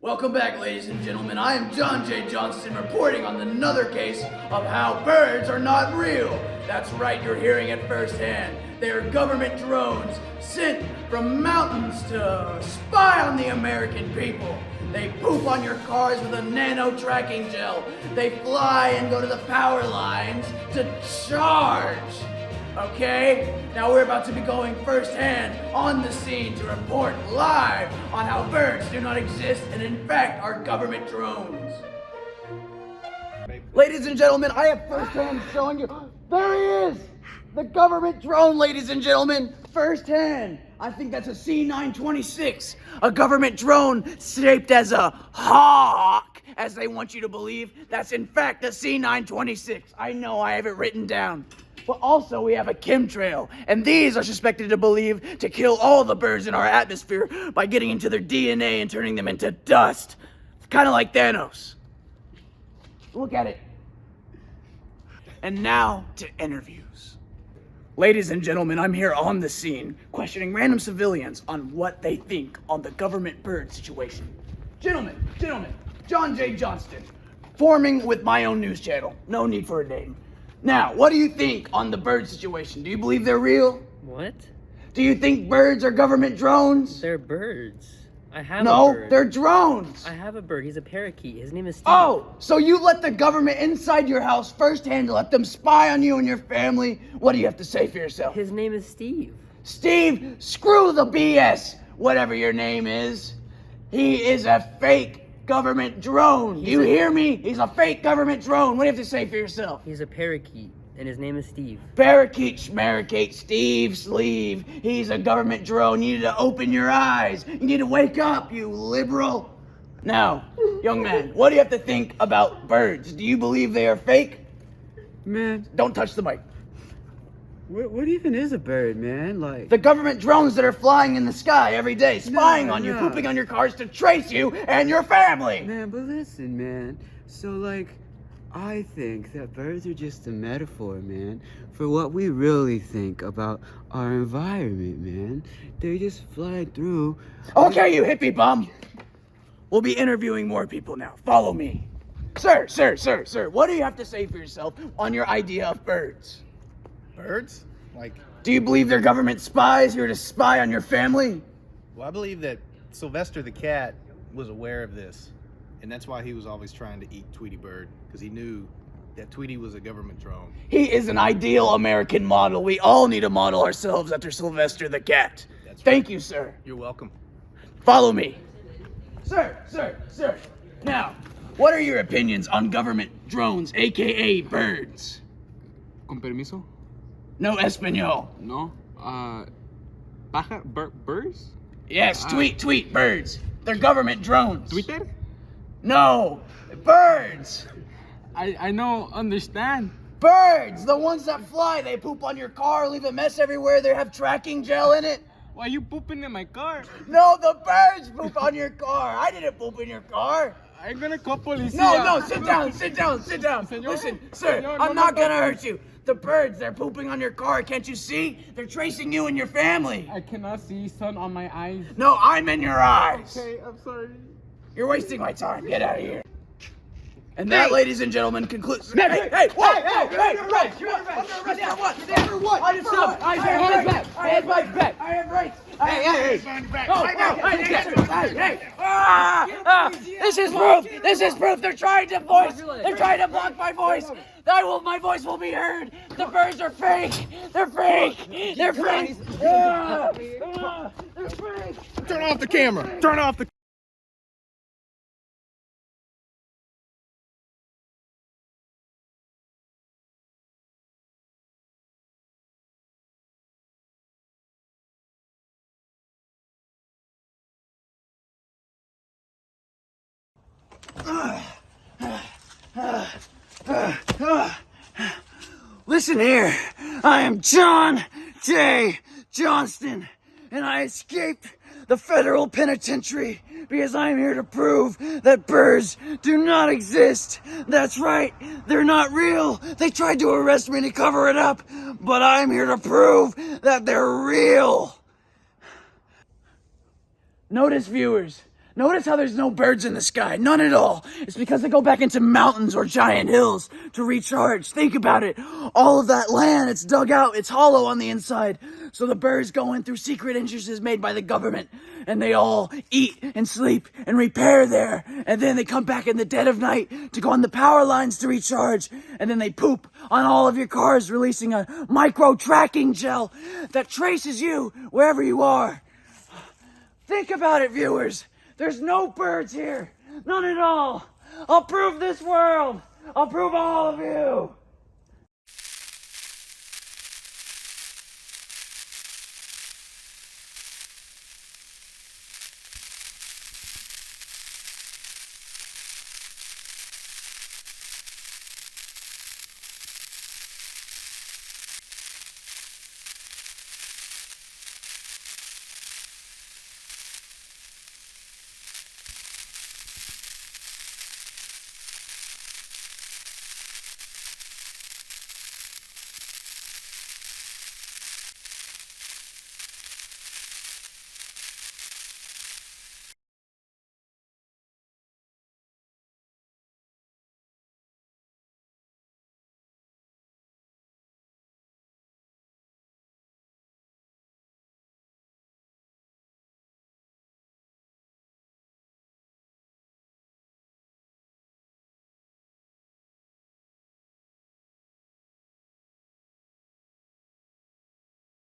Welcome back, ladies and gentlemen. I am John J. Johnston reporting on another case of how birds are not real. That's right, you're hearing it firsthand. They are government drones sent from mountains to spy on the American people. They poop on your cars with a nano tracking gel. They fly and go to the power lines to charge. Okay? Now we're about to be going firsthand on the scene to report live on how birds do not exist and in fact are government drones. Ladies and gentlemen, I have firsthand showing you. There he is! The government drone, ladies and gentlemen, firsthand. I think that's a C-926, a government drone shaped as a hawk, as they want you to believe. That's in fact a C-926. I know, I have it written down. But also we have a chemtrail, and these are suspected to believe to kill all the birds in our atmosphere by getting into their DNA and turning them into dust. It's kind of like Thanos. Look at it. And now to interviews. Ladies and gentlemen, I'm here on the scene questioning random civilians on what they think on the government bird situation. Gentlemen, John J. Johnston, forming with my own news channel. No need for a name. Now, what do you think on the bird situation? Do you believe they're real? What? Do you think birds are government drones? They're birds. I have a bird. No, they're drones. I have a bird. He's a parakeet. His name is Steve. Oh, so you let the government inside your house firsthand to let them spy on you and your family? What do you have to say for yourself? His name is Steve. Steve, screw the BS, whatever your name is. He is a fake government drone. You hear me? He's a fake government drone. What do you have to say for yourself? He's a parakeet, and his name is Steve. Parakeet, schmaricate, Steve, sleeve. He's a government drone. You need to open your eyes. You need to wake up, you liberal. Now, young man, what do you have to think about birds? Do you believe they are fake? Man, Don't touch the mic. what even is a bird, man? Like, The government drones that are flying in the sky every day, spying on you, no. pooping on your cars to trace you and your family. man, but listen, man. So, like, I think that birds are just a metaphor, man, for what we really think about our environment, man. They just fly through. Okay, you hippie bum. We'll be interviewing more people now. Follow me. Sir, what do you have to say for yourself on your idea of birds? Birds? Like, Do you believe they're government spies here to spy on your family? well, I believe that Sylvester the cat was aware of this, and that's why he was always trying to eat Tweety Bird, because he knew that Tweety was a government drone. He is an ideal American model. We all need to model ourselves after Sylvester the cat. That's Thank you, sir. You're welcome. Follow me. Sir. Now, what are your opinions on government drones, aka birds? Con permiso? No Espanol. No. Birds? Yes, tweet, birds. They're government drones. Twitter? No, birds. I know, understand. Birds, the ones that fly. They poop on your car, leave a mess everywhere. They have tracking gel in it. Why you pooping in my car? No, the birds poop on your car. I didn't poop in your car. I'm gonna call policia. No, sit down. Señor? Listen, sir, Señor, I'm no not me gonna toque. hurt you. The birds, they're pooping on your car. Can't you see? They're tracing you and your family. I cannot see sun on my eyes. No, I'm in your eyes. Okay, I'm sorry. You're wasting my time. Get out of here. And that, ladies and gentlemen, concludes. Hey, whoa, you're right. You're under arrest for what? For what? I just stopped. I have rights. I have rights. Hey. This is proof. They're trying to block my voice. My voice will be heard. The birds are fake. They're fake. They're fake. Turn off the camera. Turn off the Listen here, I am John J. Johnston, and I escaped the federal penitentiary because I'm here to prove that birds do not exist. That's right, they're not real. They tried to arrest me to cover it up, but I'm here to prove that they're real. Notice, viewers, Notice how there's no birds in the sky. None at all. It's because they go back into mountains or giant hills to recharge. Think about it. All of that land, it's dug out. It's hollow on the inside. So the birds go in through secret entrances made by the government. And they all eat and sleep and repair there. And then they come back in the dead of night to go on the power lines to recharge. And then they poop on all of your cars, releasing a micro tracking gel that traces you wherever you are. Think about it, viewers. There's no birds here. None at all. I'll prove this world. I'll prove all of you.